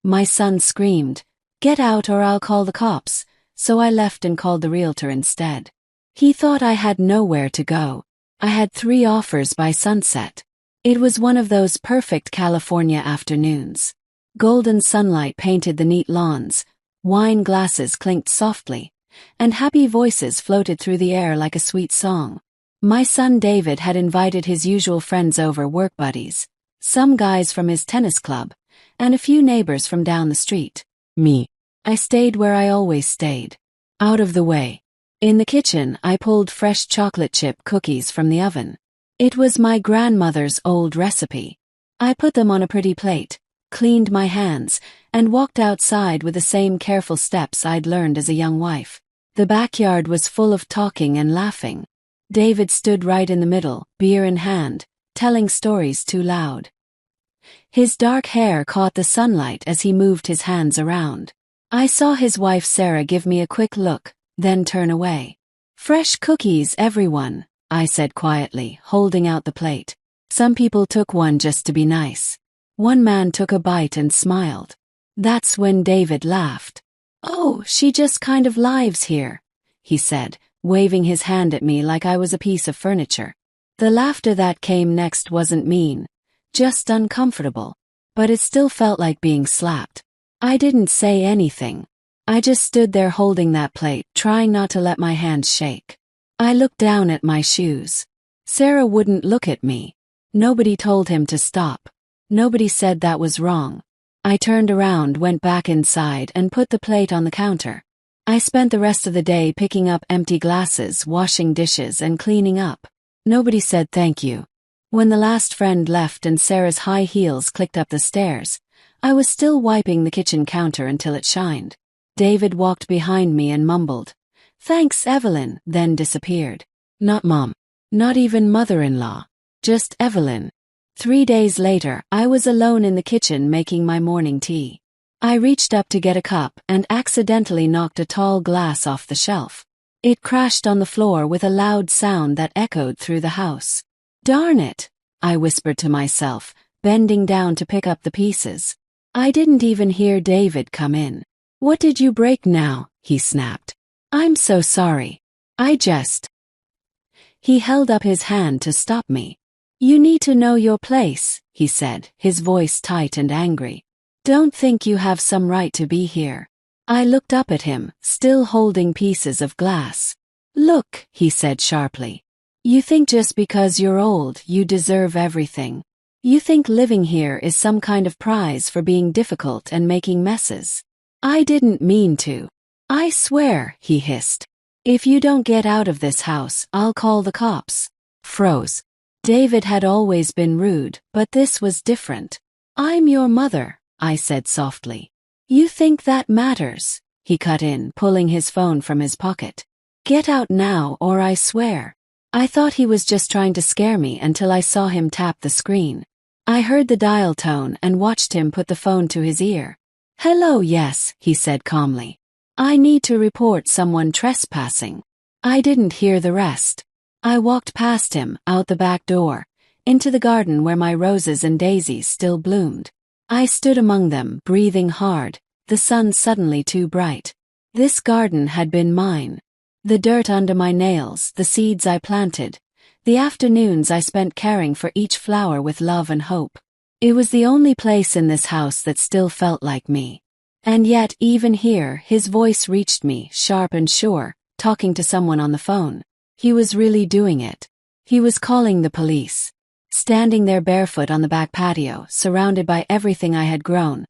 My son screamed, "Get out or I'll call the cops," so I left and called the realtor instead. He thought I had nowhere to go. I had 3 offers by sunset. It was one of those perfect California afternoons. Golden sunlight painted the neat lawns, wine glasses clinked softly, and happy voices floated through the air like a sweet song. My son David had invited his usual friends over, work buddies, some guys from his tennis club, and a few neighbors from down the street. Me. I stayed where I always stayed. Out of the way. In the kitchen, I pulled fresh chocolate chip cookies from the oven. It was my grandmother's old recipe. I put them on a pretty plate, cleaned my hands, and walked outside with the same careful steps I'd learned as a young wife. The backyard was full of talking and laughing. David stood right in the middle, beer in hand, telling stories too loud. His dark hair caught the sunlight as he moved his hands around. I saw his wife Sarah give me a quick look, then turn away. "Fresh cookies, everyone," I said quietly, holding out the plate. Some people took one just to be nice. One man took a bite and smiled. That's when David laughed. "Oh, she just kind of lives here," he said, waving his hand at me like I was a piece of furniture. The laughter that came next wasn't mean, just uncomfortable, but it still felt like being slapped. I didn't say anything. I just stood there holding that plate, trying not to let my hands shake. I looked down at my shoes. Sarah wouldn't look at me. Nobody told him to stop. Nobody said that was wrong. I turned around, went back inside, and put the plate on the counter. I spent the rest of the day picking up empty glasses, washing dishes, and cleaning up. Nobody said thank you. When the last friend left and Sarah's high heels clicked up the stairs, I was still wiping the kitchen counter until it shined. David walked behind me and mumbled, "Thanks, Evelyn," then disappeared. Not Mom. Not even mother-in-law. Just Evelyn. 3 days later, I was alone in the kitchen making my morning tea. I reached up to get a cup and accidentally knocked a tall glass off the shelf. It crashed on the floor with a loud sound that echoed through the house. "Darn it," I whispered to myself, bending down to pick up the pieces. I didn't even hear David come in. "What did you break now?" he snapped. "I'm so sorry. He held up his hand to stop me. "You need to know your place," he said, his voice tight and angry. "Don't think you have some right to be here." I looked up at him, still holding pieces of glass. "Look," he said sharply. "You think just because you're old, you deserve everything. You think living here is some kind of prize for being difficult and making messes. I didn't mean to. I swear," he hissed. "If you don't get out of this house, I'll call the cops." Froze. David had always been rude, but this was different. "I'm your mother," I said softly. "You think that matters?" he cut in, pulling his phone from his pocket. "Get out now or I swear." I thought he was just trying to scare me until I saw him tap the screen. I heard the dial tone and watched him put the phone to his ear. "Hello, yes," he said calmly. "I need to report someone trespassing." I didn't hear the rest. I walked past him, out the back door, into the garden where my roses and daisies still bloomed. I stood among them, breathing hard, the sun suddenly too bright. This garden had been mine. The dirt under my nails, the seeds I planted, the afternoons I spent caring for each flower with love and hope. It was the only place in this house that still felt like me. And yet, even here, his voice reached me, sharp and sure, talking to someone on the phone. He was really doing it. He was calling the police. Standing there barefoot on the back patio, surrounded by everything I had grown,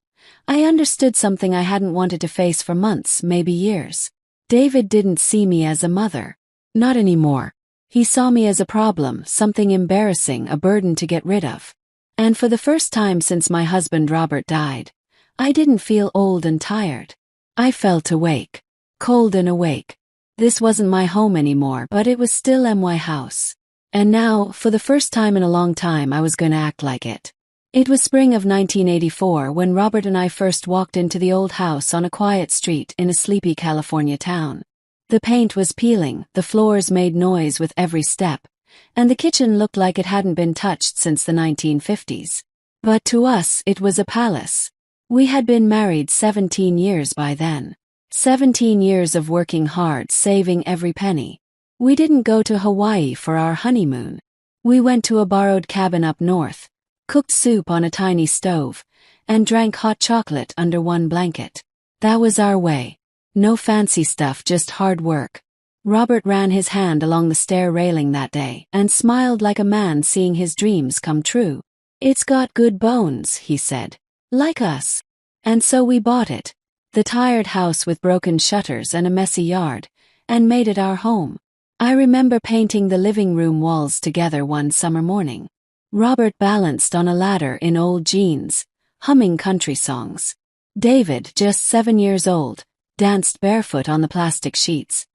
I understood something I hadn't wanted to face for months, maybe years. David didn't see me as a mother. Not anymore. He saw me as a problem, something embarrassing, a burden to get rid of. And for the first time since my husband Robert died, I didn't feel old and tired. I felt awake. Cold and awake. This wasn't my home anymore, but it was still my house. And now, for the first time in a long time, I was going to act like it. It was spring of 1984 when Robert and I first walked into the old house on a quiet street in a sleepy California town. The paint was peeling, the floors made noise with every step, and the kitchen looked like it hadn't been touched since the 1950s. But to us, it was a palace. We had been married 17 years by then. 17 years of working hard, saving every penny. We didn't go to Hawaii for our honeymoon. We went to a borrowed cabin up north, cooked soup on a tiny stove, and drank hot chocolate under one blanket. That was our way. No fancy stuff, just hard work. Robert ran his hand along the stair railing that day and smiled like a man seeing his dreams come true. "It's got good bones," he said. "Like us." And so we bought it, the tired house with broken shutters and a messy yard, and made it our home. I remember painting the living room walls together one summer morning. Robert balanced on a ladder in old jeans, humming country songs. David, just 7 years old, danced barefoot on the plastic sheets,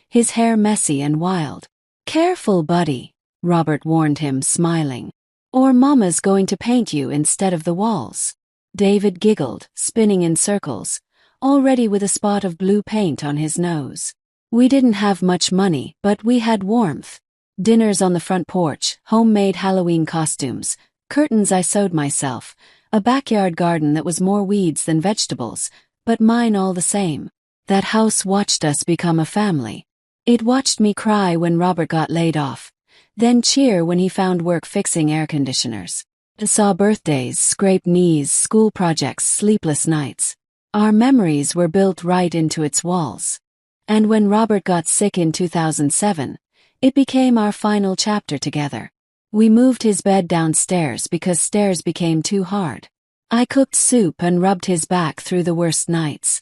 his hair messy and wild. "Careful, buddy," Robert warned him, smiling. "Or Mama's going to paint you instead of the walls." David giggled, spinning in circles, already with a spot of blue paint on his nose. We didn't have much money, but we had warmth. Dinners on the front porch, homemade Halloween costumes, curtains I sewed myself, a backyard garden that was more weeds than vegetables, but mine all the same. That house watched us become a family. It watched me cry when Robert got laid off, then cheer when he found work fixing air conditioners. It saw birthdays, scraped knees, school projects, sleepless nights. Our memories were built right into its walls. And when Robert got sick in 2007, it became our final chapter together. We moved his bed downstairs because stairs became too hard. I cooked soup and rubbed his back through the worst nights.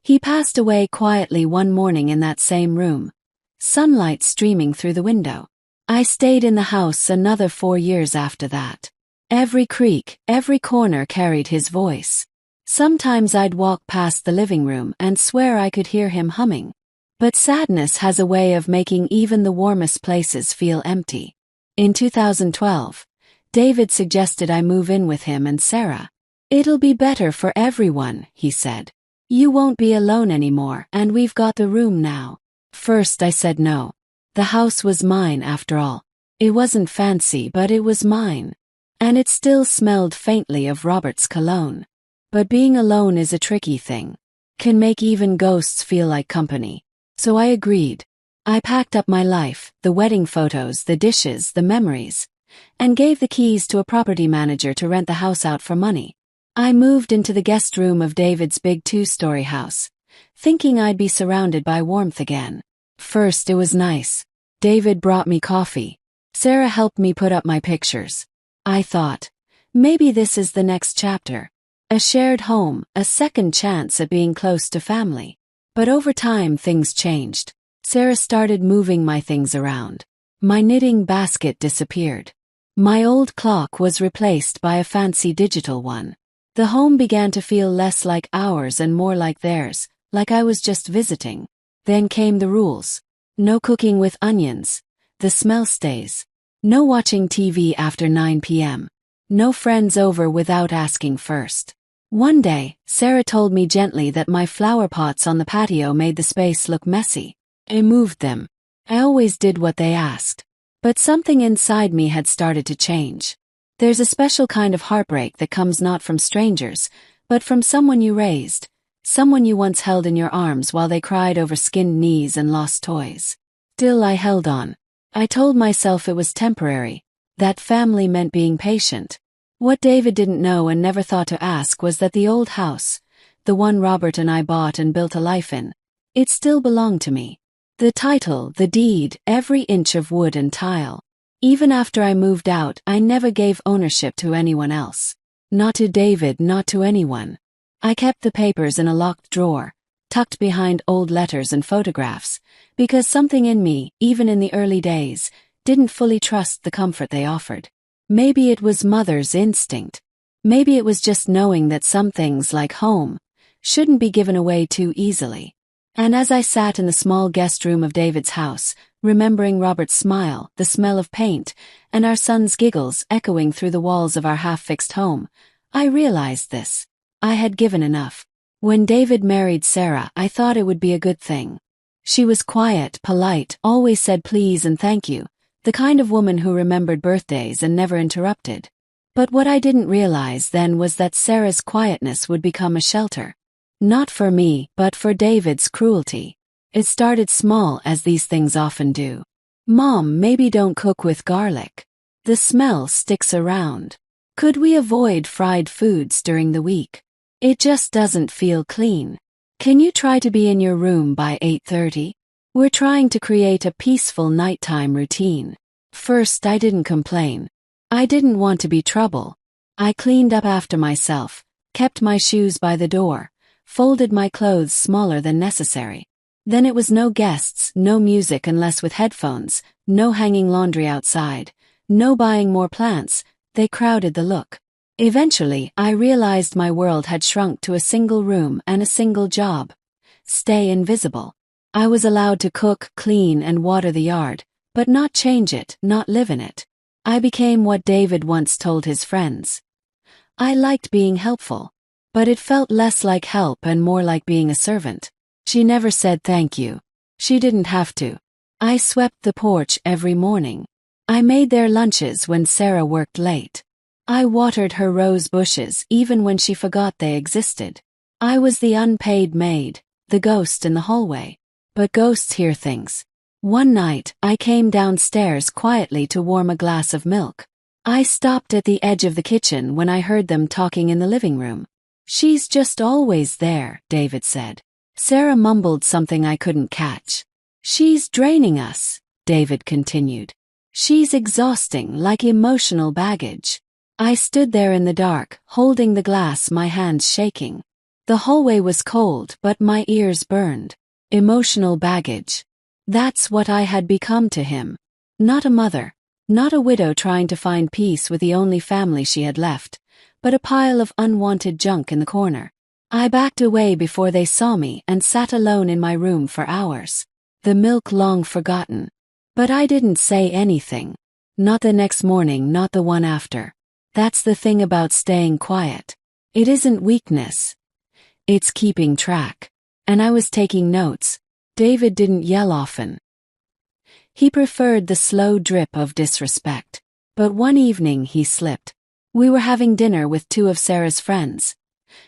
He passed away quietly one morning in that same room, sunlight streaming through the window. I stayed in the house another 4 years after that. Every creak, every corner carried his voice. Sometimes I'd walk past the living room and swear I could hear him humming. But sadness has a way of making even the warmest places feel empty. In 2012, David suggested I move in with him and Sarah. "It'll be better for everyone," he said. "You won't be alone anymore, and we've got the room now." First I said no. The house was mine after all. It wasn't fancy, but it was mine. And it still smelled faintly of Robert's cologne. But being alone is a tricky thing. Can make even ghosts feel like company. So I agreed. I packed up my life, the wedding photos, the dishes, the memories, and gave the keys to a property manager to rent the house out for money. I moved into the guest room of David's big 2-story house, thinking I'd be surrounded by warmth again. First it was nice. David brought me coffee. Sarah helped me put up my pictures. I thought, maybe this is the next chapter. A shared home, a second chance at being close to family. But over time things changed. Sarah started moving my things around. My knitting basket disappeared. My old clock was replaced by a fancy digital one. The home began to feel less like ours and more like theirs, like I was just visiting. Then came the rules. No cooking with onions. The smell stays. No watching TV after 9 p.m. No friends over without asking first. One day, Sarah told me gently that my flower pots on the patio made the space look messy. I moved them. I always did what they asked. But something inside me had started to change. There's a special kind of heartbreak that comes not from strangers, but from someone you raised, someone you once held in your arms while they cried over skinned knees and lost toys. Still I held on. I told myself it was temporary, that family meant being patient. What David didn't know and never thought to ask was that the old house, the one Robert and I bought and built a life in, it still belonged to me. The title, the deed, every inch of wood and tile. Even after I moved out, I never gave ownership to anyone else. Not to David, not to anyone. I kept the papers in a locked drawer, tucked behind old letters and photographs, because something in me, even in the early days, didn't fully trust the comfort they offered. Maybe it was mother's instinct. Maybe it was just knowing that some things, like home, shouldn't be given away too easily. And as I sat in the small guest room of David's house, remembering Robert's smile, the smell of paint, and our son's giggles echoing through the walls of our half-fixed home, I realized this. I had given enough. When David married Sarah, I thought it would be a good thing. She was quiet, polite, always said please and thank you, the kind of woman who remembered birthdays and never interrupted. But what I didn't realize then was that Sarah's quietness would become a shelter. Not for me, but for David's cruelty. It started small, as these things often do. "Mom, maybe don't cook with garlic. The smell sticks around. Could we avoid fried foods during the week? It just doesn't feel clean. Can you try to be in your room by 8:30? We're trying to create a peaceful nighttime routine." First, I didn't complain. I didn't want to be trouble. I cleaned up after myself, kept my shoes by the door, folded my clothes smaller than necessary. Then it was no guests, no music unless with headphones, no hanging laundry outside, no buying more plants. They crowded the look. Eventually, I realized my world had shrunk to a single room and a single job: stay invisible. I was allowed to cook, clean, and water the yard, but not change it, not live in it. I became what David once told his friends. I liked being helpful, but it felt less like help and more like being a servant. She never said thank you. She didn't have to. I swept the porch every morning. I made their lunches when Sarah worked late. I watered her rose bushes even when she forgot they existed. I was the unpaid maid, the ghost in the hallway. But ghosts hear things. One night, I came downstairs quietly to warm a glass of milk. I stopped at the edge of the kitchen when I heard them talking in the living room. "She's just always there," David said. Sarah mumbled something I couldn't catch. "She's draining us," David continued. "She's exhausting, like emotional baggage." I stood there in the dark, holding the glass, my hands shaking. The hallway was cold, but my ears burned. Emotional baggage. That's what I had become to him. Not a mother, not a widow trying to find peace with the only family she had left, but a pile of unwanted junk in the corner. I backed away before they saw me and sat alone in my room for hours. The milk long forgotten. But I didn't say anything. Not the next morning, not the one after. That's the thing about staying quiet. It isn't weakness. It's keeping track. And I was taking notes. David didn't yell often. He preferred the slow drip of disrespect. But one evening he slipped. We were having dinner with two of Sarah's friends.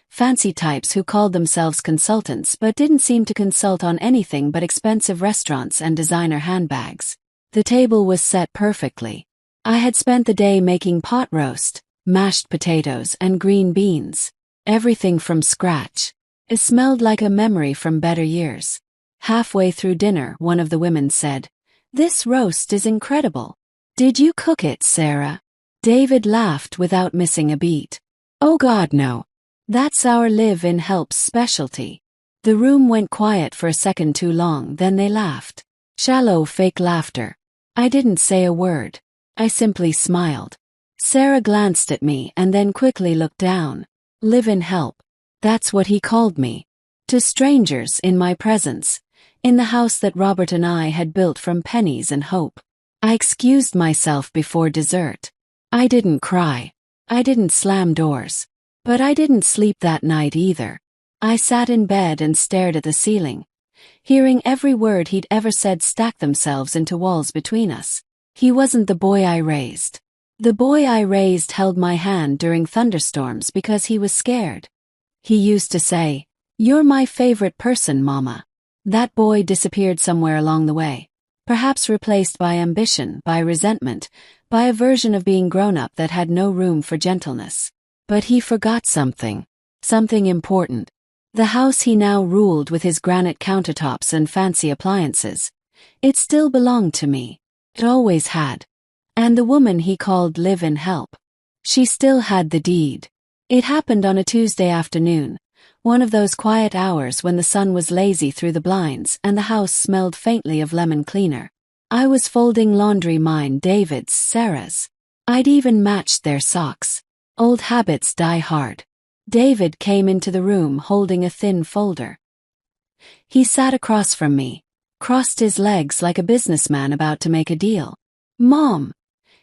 Fancy types who called themselves consultants but didn't seem to consult on anything but expensive restaurants and designer handbags. The table was set perfectly. I had spent the day making pot roast, mashed potatoes, and green beans. Everything from scratch. It smelled like a memory from better years. Halfway through dinner, one of the women said, "This roast is incredible. Did you cook it, Sarah?" David laughed without missing a beat. "Oh God, no. That's our live-in help's specialty." The room went quiet for a second too long, then they laughed. Shallow, fake laughter. I didn't say a word. I simply smiled. Sarah glanced at me and then quickly looked down. Live-in help. That's what he called me. To strangers in my presence. In the house that Robert and I had built from pennies and hope. I excused myself before dessert. I didn't cry. I didn't slam doors. But I didn't sleep that night either. I sat in bed and stared at the ceiling, hearing every word he'd ever said stack themselves into walls between us. He wasn't the boy I raised. The boy I raised held my hand during thunderstorms because he was scared. He used to say, "You're my favorite person, Mama." That boy disappeared somewhere along the way, perhaps replaced by ambition, by resentment, by a version of being grown up that had no room for gentleness. But he forgot something. Something important. The house he now ruled with his granite countertops and fancy appliances. It still belonged to me. It always had. And the woman he called live-in help. She still had the deed. It happened on a Tuesday afternoon, one of those quiet hours when the sun was lazy through the blinds and the house smelled faintly of lemon cleaner. I was folding laundry, mine, David's, Sarah's. I'd even matched their socks. Old habits die hard. David came into the room holding a thin folder. He sat across from me, crossed his legs like a businessman about to make a deal. "Mom,"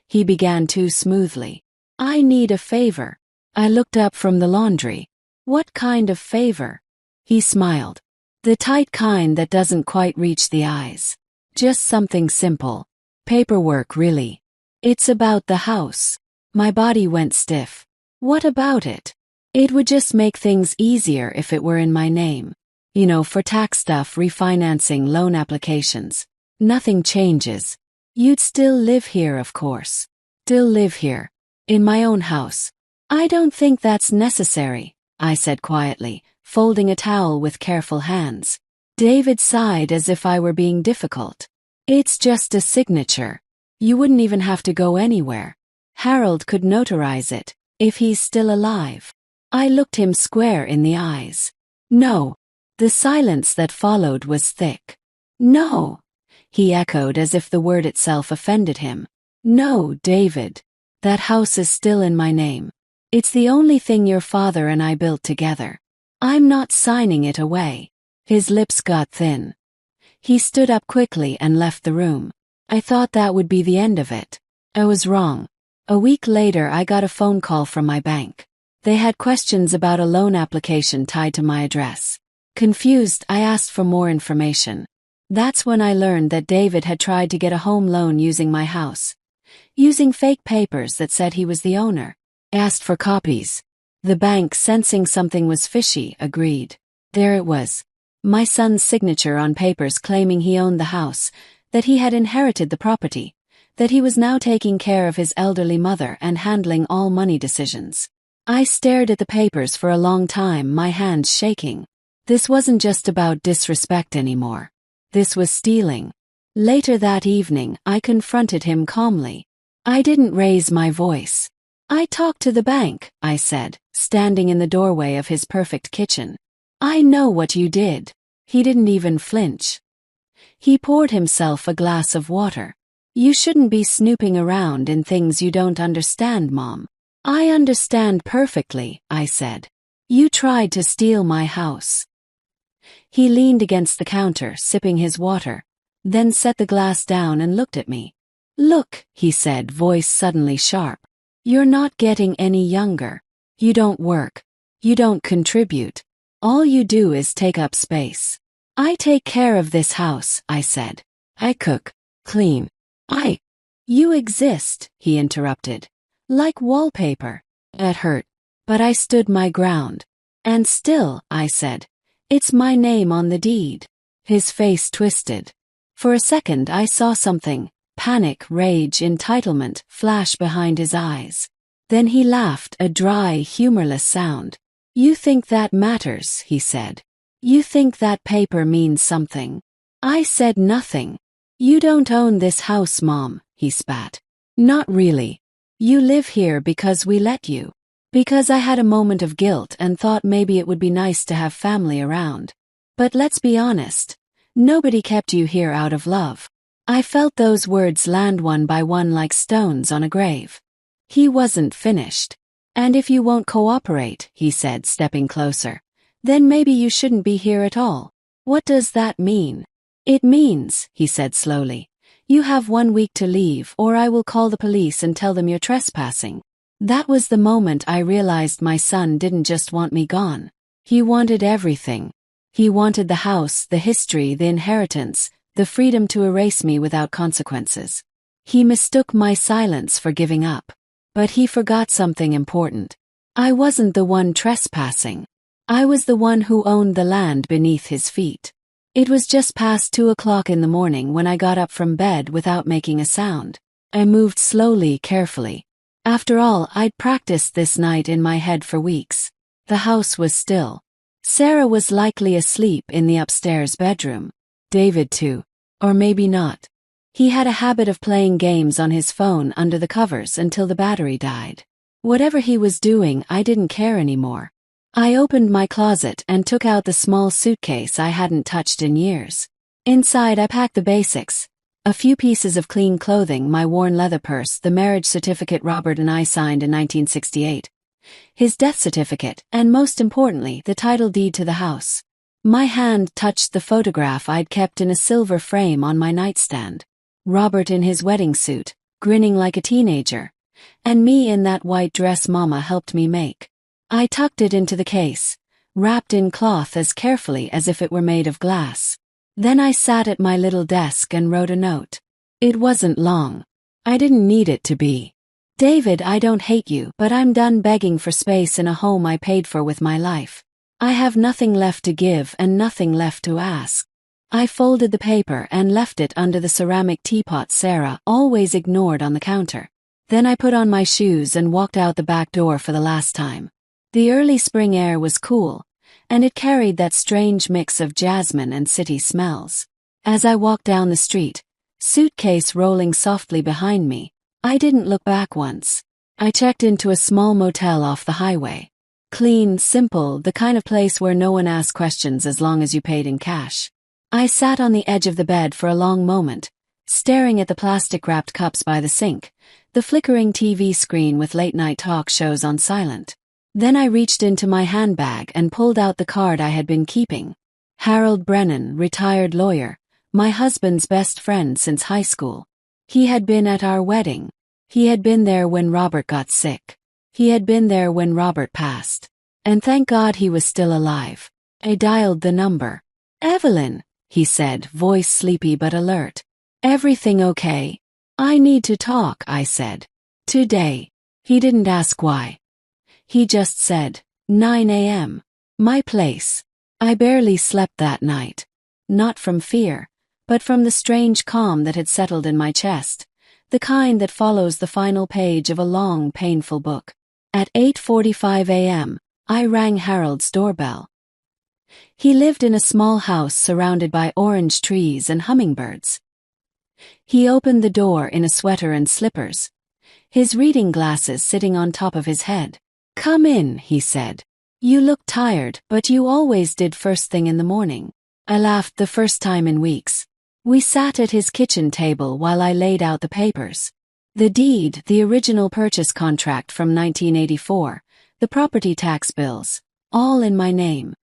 he began too smoothly. "I need a favor." I looked up from the laundry. "What kind of favor?" He smiled. The tight kind that doesn't quite reach the eyes. "Just something simple. Paperwork, really. It's about the house." My body went stiff. What about it? It would just make things easier if it were in my name. You know, for tax stuff, refinancing, loan applications. Nothing changes. You'd still live here, of course. Still live here. In my own house. I don't think that's necessary, I said quietly, folding a towel with careful hands. David sighed as if I were being difficult. It's just a signature. You wouldn't even have to go anywhere. Harold could notarize it, if he's still alive. I looked him square in the eyes. No. The silence that followed was thick. No. He echoed as if the word itself offended him. No, David. That house is still in my name. It's the only thing your father and I built together. I'm not signing it away. His lips got thin. He stood up quickly and left the room. I thought that would be the end of it. I was wrong. A week later, I got a phone call from my bank. They had questions about a loan application tied to my address. Confused, I asked for more information. That's when I learned that David had tried to get a home loan using my house. Using fake papers that said he was the owner. I asked for copies. The bank, sensing something was fishy, agreed. There it was. My son's signature on papers claiming he owned the house, that he had inherited the property, that he was now taking care of his elderly mother and handling all money decisions. I stared at the papers for a long time, my hands shaking. This wasn't just about disrespect anymore. This was stealing. Later that evening, I confronted him calmly. I didn't raise my voice. I talked to the bank, I said, standing in the doorway of his perfect kitchen. I know what you did. He didn't even flinch. He poured himself a glass of water. You shouldn't be snooping around in things you don't understand, Mom. I understand perfectly, I said. You tried to steal my house. He leaned against the counter, sipping his water, then set the glass down and looked at me. Look, he said, voice suddenly sharp. You're not getting any younger. You don't work. You don't contribute. All you do is take up space. I take care of this house, I said. I cook, clean. You exist, he interrupted. Like wallpaper. It hurt. But I stood my ground. And still, I said, it's my name on the deed. His face twisted. For a second I saw something, panic, rage, entitlement, flash behind his eyes. Then he laughed, a dry, humorless sound. You think that matters, he said. You think that paper means something. I said nothing. You don't own this house, Mom, he spat. Not really. You live here because we let you. Because I had a moment of guilt and thought maybe it would be nice to have family around. But let's be honest. Nobody kept you here out of love. I felt those words land one by one like stones on a grave. He wasn't finished. And if you won't cooperate, he said, stepping closer, then maybe you shouldn't be here at all. What does that mean? It means, he said slowly, you have 1 week to leave or I will call the police and tell them you're trespassing. That was the moment I realized my son didn't just want me gone. He wanted everything. He wanted the house, the history, the inheritance, the freedom to erase me without consequences. He mistook my silence for giving up. But he forgot something important. I wasn't the one trespassing. I was the one who owned the land beneath his feet. It was just past 2 o'clock in the morning when I got up from bed without making a sound. I moved slowly, carefully. After all, I'd practiced this night in my head for weeks. The house was still. Sarah was likely asleep in the upstairs bedroom. David too. Or maybe not. He had a habit of playing games on his phone under the covers until the battery died. Whatever he was doing, I didn't care anymore. I opened my closet and took out the small suitcase I hadn't touched in years. Inside I packed the basics. A few pieces of clean clothing, my worn leather purse, the marriage certificate Robert and I signed in 1968, his death certificate, and most importantly, the title deed to the house. My hand touched the photograph I'd kept in a silver frame on my nightstand. Robert in his wedding suit, grinning like a teenager, and me in that white dress Mama helped me make. I tucked it into the case, wrapped in cloth as carefully as if it were made of glass. Then I sat at my little desk and wrote a note. It wasn't long. I didn't need it to be. David, I don't hate you, but I'm done begging for space in a home I paid for with my life. I have nothing left to give and nothing left to ask. I folded the paper and left it under the ceramic teapot Sarah always ignored on the counter. Then I put on my shoes and walked out the back door for the last time. The early spring air was cool, and it carried that strange mix of jasmine and city smells. As I walked down the street, suitcase rolling softly behind me, I didn't look back once. I checked into a small motel off the highway. Clean, simple, the kind of place where no one asks questions as long as you paid in cash. I sat on the edge of the bed for a long moment, staring at the plastic-wrapped cups by the sink, the flickering TV screen with late-night talk shows on silent. Then I reached into my handbag and pulled out the card I had been keeping. Harold Brennan, retired lawyer, my husband's best friend since high school. He had been at our wedding. He had been there when Robert got sick. He had been there when Robert passed. And thank God he was still alive. I dialed the number. "Evelyn," he said, voice sleepy but alert. "Everything okay?" "I need to talk," I said. "Today." He didn't ask why. He just said, 9 a.m. My place. I barely slept that night. Not from fear, but from the strange calm that had settled in my chest, the kind that follows the final page of a long, painful book. At 8:45 a.m., I rang Harold's doorbell. He lived in a small house surrounded by orange trees and hummingbirds. He opened the door in a sweater and slippers, his reading glasses sitting on top of his head. "Come in," he said. "You look tired, but you always did first thing in the morning." I laughed the first time in weeks. We sat at his kitchen table while I laid out the papers. The deed, the original purchase contract from 1984, the property tax bills, all in my name.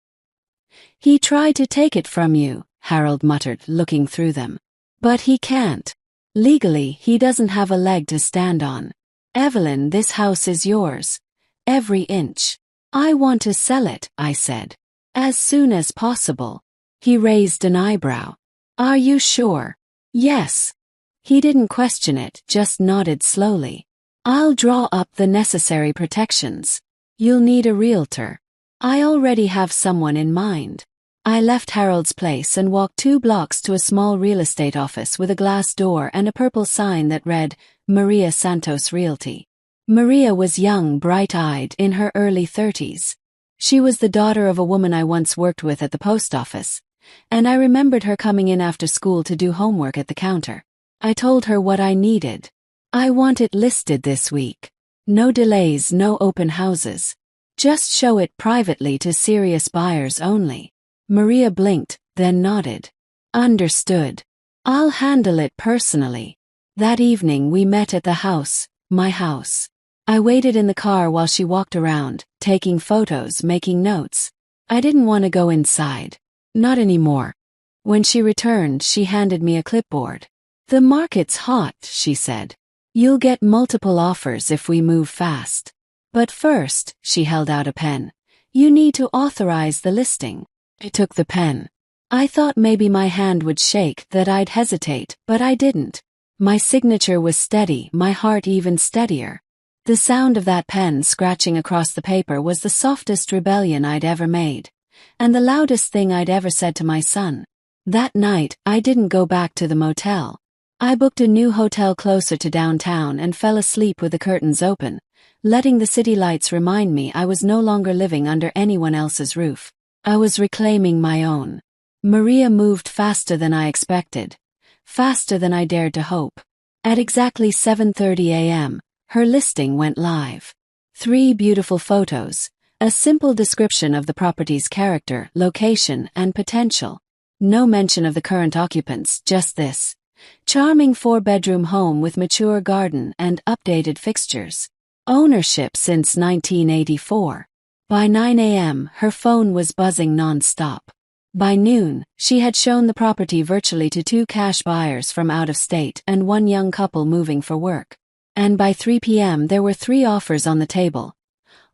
"He tried to take it from you," Harold muttered, looking through them. "But he can't. Legally, he doesn't have a leg to stand on. Evelyn, this house is yours. Every inch." "I want to sell it," I said. "As soon as possible." He raised an eyebrow. "Are you sure?" "Yes." He didn't question it, just nodded slowly. "I'll draw up the necessary protections. You'll need a realtor. I already have someone in mind." I left Harold's place and walked 2 blocks to a small real estate office with a glass door and a purple sign that read, Maria Santos Realty. Maria was young, bright-eyed, in her early 30s. She was the daughter of a woman I once worked with at the post office, and I remembered her coming in after school to do homework at the counter. I told her what I needed. "I want it listed this week. No delays, no open houses. Just show it privately to serious buyers only." Maria blinked, then nodded. "Understood. I'll handle it personally." That evening we met at the house, my house. I waited in the car while she walked around, taking photos, making notes. I didn't want to go inside. Not anymore. When she returned, she handed me a clipboard. "The market's hot," she said. "You'll get multiple offers if we move fast. But first," she held out a pen, "you need to authorize the listing." I took the pen. I thought maybe my hand would shake, that I'd hesitate, but I didn't. My signature was steady, my heart even steadier. The sound of that pen scratching across the paper was the softest rebellion I'd ever made, and the loudest thing I'd ever said to my son. That night, I didn't go back to the motel. I booked a new hotel closer to downtown and fell asleep with the curtains open, letting the city lights remind me I was no longer living under anyone else's roof. I was reclaiming my own. Maria moved faster than I expected, faster than I dared to hope. At exactly 7:30 a.m., her listing went live. 3 beautiful photos, a simple description of the property's character, location, and potential. No mention of the current occupants, just this: charming 4-bedroom home with mature garden and updated fixtures. Ownership since 1984. By 9 a.m., her phone was buzzing non-stop. By noon, she had shown the property virtually to 2 cash buyers from out of state and 1 young couple moving for work. And by 3 p.m. there were 3 offers on the table,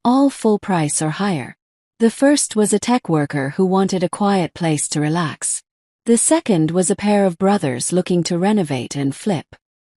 all full price or higher. The first was a tech worker who wanted a quiet place to relax. The second was a pair of brothers looking to renovate and flip.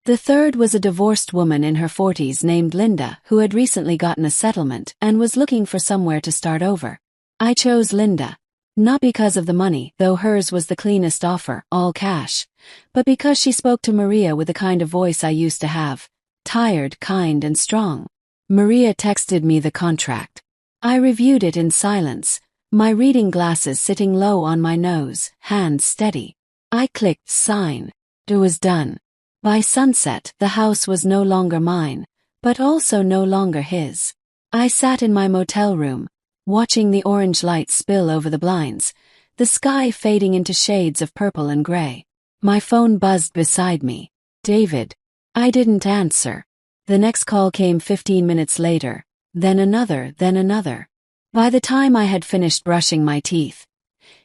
The third was a divorced woman in her 40s named Linda who had recently gotten a settlement and was looking for somewhere to start over. I chose Linda, not because of the money, though hers was the cleanest offer, all cash, but because she spoke to Maria with the kind of voice I used to have, tired, kind, and strong. Maria texted me the contract. I reviewed it in silence, my reading glasses sitting low on my nose, hands steady. I clicked sign. It was done. By sunset, the house was no longer mine, but also no longer his. I sat in my motel room, watching the orange light spill over the blinds, the sky fading into shades of purple and gray. My phone buzzed beside me. David. I didn't answer. The next call came 15 minutes later, then another, then another. By the time I had finished brushing my teeth,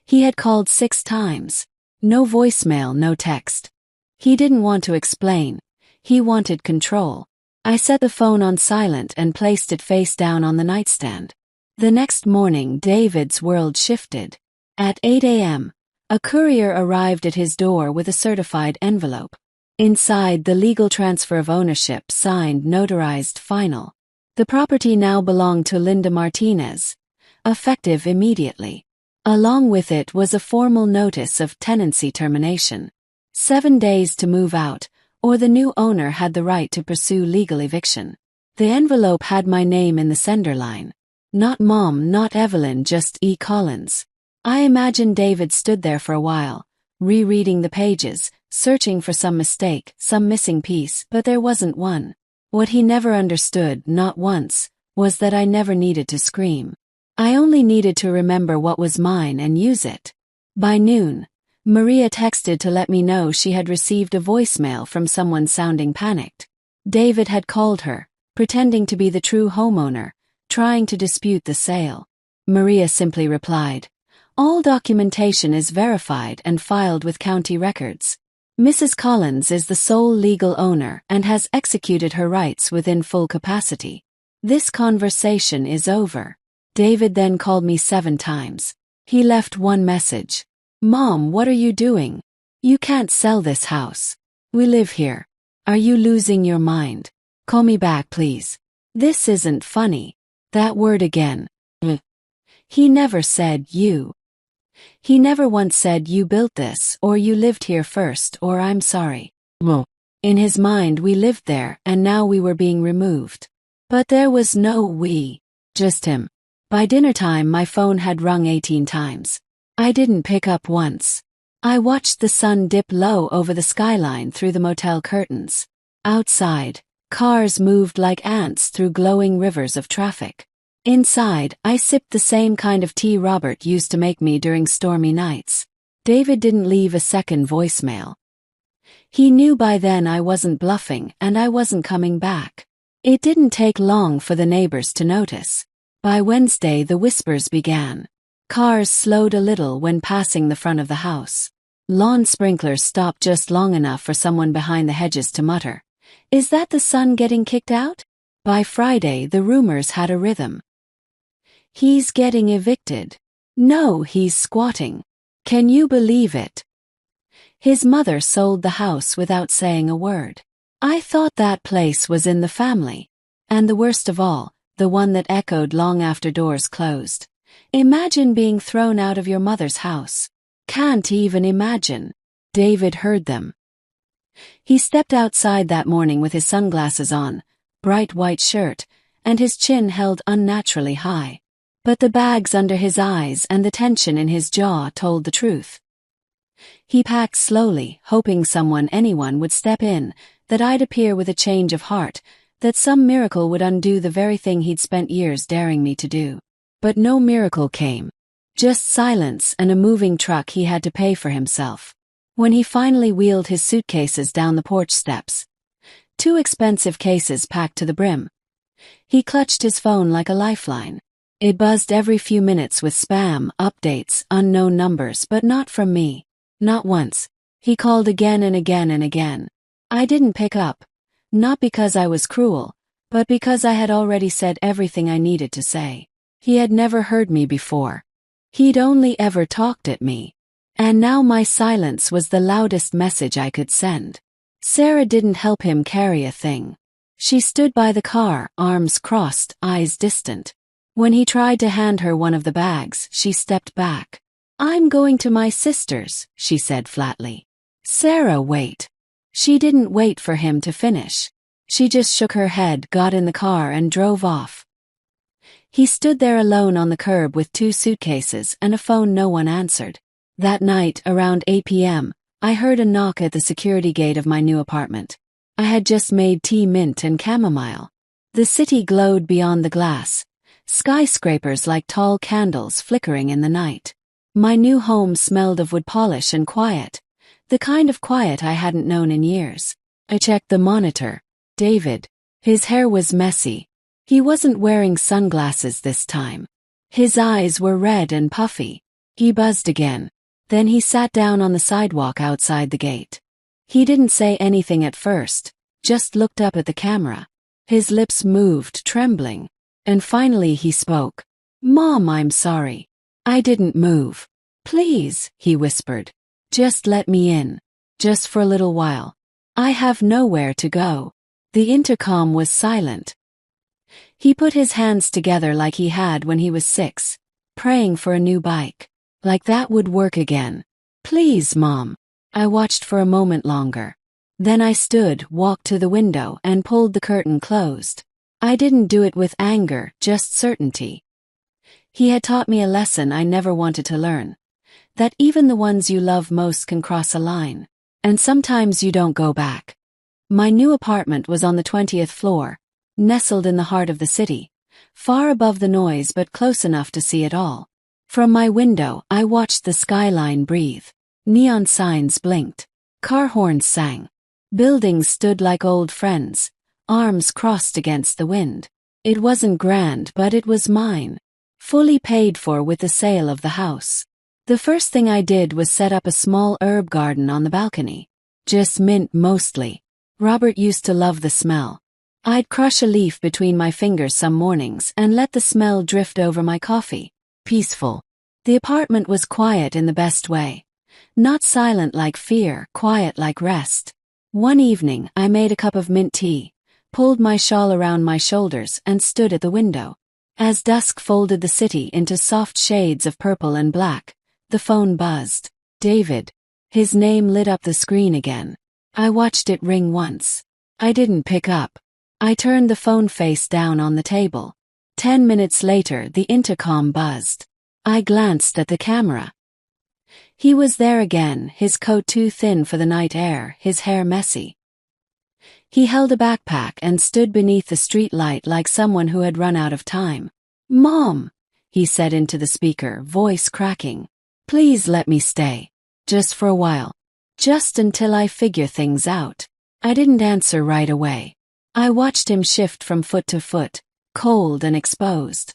he had called 6 times. No voicemail, no text. He didn't want to explain. He wanted control. I set the phone on silent and placed it face down on the nightstand. The next morning, David's world shifted. At 8 a.m., a courier arrived at his door with a certified envelope. Inside, the legal transfer of ownership, signed, notarized, final. The property now belonged to Linda Martinez, effective immediately. Along with it was a formal notice of tenancy termination. 7 days to move out, or the new owner had the right to pursue legal eviction. The envelope had my name in the sender line. Not Mom, not Evelyn, just E. Collins. I imagine David stood there for a while, rereading the pages, searching for some mistake, some missing piece, but there wasn't one. What he never understood, not once, was that I never needed to scream. I only needed to remember what was mine and use it. By noon, Maria texted to let me know she had received a voicemail from someone sounding panicked. David had called her, pretending to be the true homeowner, trying to dispute the sale. Maria simply replied, "All documentation is verified and filed with county records. Mrs. Collins is the sole legal owner and has executed her rights within full capacity. This conversation is over." David then called me 7 times. He left one message. "Mom, what are you doing? You can't sell this house. We live here. Are you losing your mind? Call me back, please. This isn't funny." That word again. He never said you. He never once said you built this, or you lived here first, or I'm sorry. In his mind we lived there and now we were being removed. But there was no we, just him. By dinner time my phone had rung 18 times. I didn't pick up once. I watched the sun dip low over the skyline through the motel curtains. Outside, cars moved like ants through glowing rivers of traffic. Inside, I sipped the same kind of tea Robert used to make me during stormy nights. David didn't leave a second voicemail. He knew by then I wasn't bluffing and I wasn't coming back. It didn't take long for the neighbors to notice. By Wednesday the whispers began. Cars slowed a little when passing the front of the house. Lawn sprinklers stopped just long enough for someone behind the hedges to mutter, "Is that the son getting kicked out?" By Friday the rumors had a rhythm. "He's getting evicted." "No, he's squatting." "Can you believe it?" His mother sold the house without saying a word. I thought that place was in the family. And the worst of all, the one that echoed long after doors closed. Imagine being thrown out of your mother's house. Can't even imagine. David heard them. He stepped outside that morning with his sunglasses on, bright white shirt, and his chin held unnaturally high. But the bags under his eyes and the tension in his jaw told the truth. He packed slowly, hoping anyone would step in, that I'd appear with a change of heart, that some miracle would undo the very thing he'd spent years daring me to do. But no miracle came. Just silence and a moving truck he had to pay for himself. When he finally wheeled his suitcases down the porch steps, 2 expensive cases packed to the brim, he clutched his phone like a lifeline. It buzzed every few minutes with spam, updates, unknown numbers, but not from me. Not once. He called again and again and again. I didn't pick up. Not because I was cruel, but because I had already said everything I needed to say. He had never heard me before. He'd only ever talked at me. And now my silence was the loudest message I could send. Sarah didn't help him carry a thing. She stood by the car, arms crossed, eyes distant. When he tried to hand her one of the bags, she stepped back. "I'm going to my sister's," she said flatly. "Sarah, wait." She didn't wait for him to finish. She just shook her head, got in the car and drove off. He stood there alone on the curb with 2 suitcases and a phone no one answered. That night, around 8 p.m., I heard a knock at the security gate of my new apartment. I had just made tea, mint and chamomile. The city glowed beyond the glass, skyscrapers like tall candles flickering in the night. My new home smelled of wood polish and quiet, the kind of quiet I hadn't known in years. I checked the monitor. David. His hair was messy. He wasn't wearing sunglasses this time. His eyes were red and puffy. He buzzed again. Then he sat down on the sidewalk outside the gate. He didn't say anything at first, just looked up at the camera. His lips moved, trembling. And finally he spoke. "Mom, I'm sorry. I didn't move. Please," he whispered. "Just let me in. Just for a little while. I have nowhere to go." The intercom was silent. He put his hands together like he had when he was 6, praying for a new bike. Like that would work again. "Please, Mom." I watched for a moment longer. Then I stood, walked to the window, and pulled the curtain closed. I didn't do it with anger, just certainty. He had taught me a lesson I never wanted to learn. That even the ones you love most can cross a line. And sometimes you don't go back. My new apartment was on the 20th floor, nestled in the heart of the city, far above the noise but close enough to see it all. From my window, I watched the skyline breathe. Neon signs blinked. Car horns sang. Buildings stood like old friends, arms crossed against the wind. It wasn't grand, but it was mine. Fully paid for with the sale of the house. The first thing I did was set up a small herb garden on the balcony. Just mint mostly. Robert used to love the smell. I'd crush a leaf between my fingers some mornings and let the smell drift over my coffee. Peaceful. The apartment was quiet in the best way. Not silent like fear, quiet like rest. One evening, I made a cup of mint tea, pulled my shawl around my shoulders and stood at the window. As dusk folded the city into soft shades of purple and black, the phone buzzed. David. His name lit up the screen again. I watched it ring once. I didn't pick up. I turned the phone face down on the table. 10 minutes later, the intercom buzzed. I glanced at the camera. He was there again, his coat too thin for the night air, his hair messy. He held a backpack and stood beneath the street light like someone who had run out of time. "Mom," he said into the speaker, voice cracking. "Please let me stay. Just for a while. Just until I figure things out." I didn't answer right away. I watched him shift from foot to foot, cold and exposed.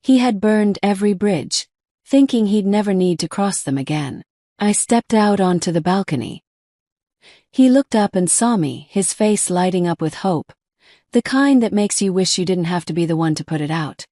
He had burned every bridge, thinking he'd never need to cross them again. I stepped out onto the balcony. He looked up and saw me, his face lighting up with hope, the kind that makes you wish you didn't have to be the one to put it out.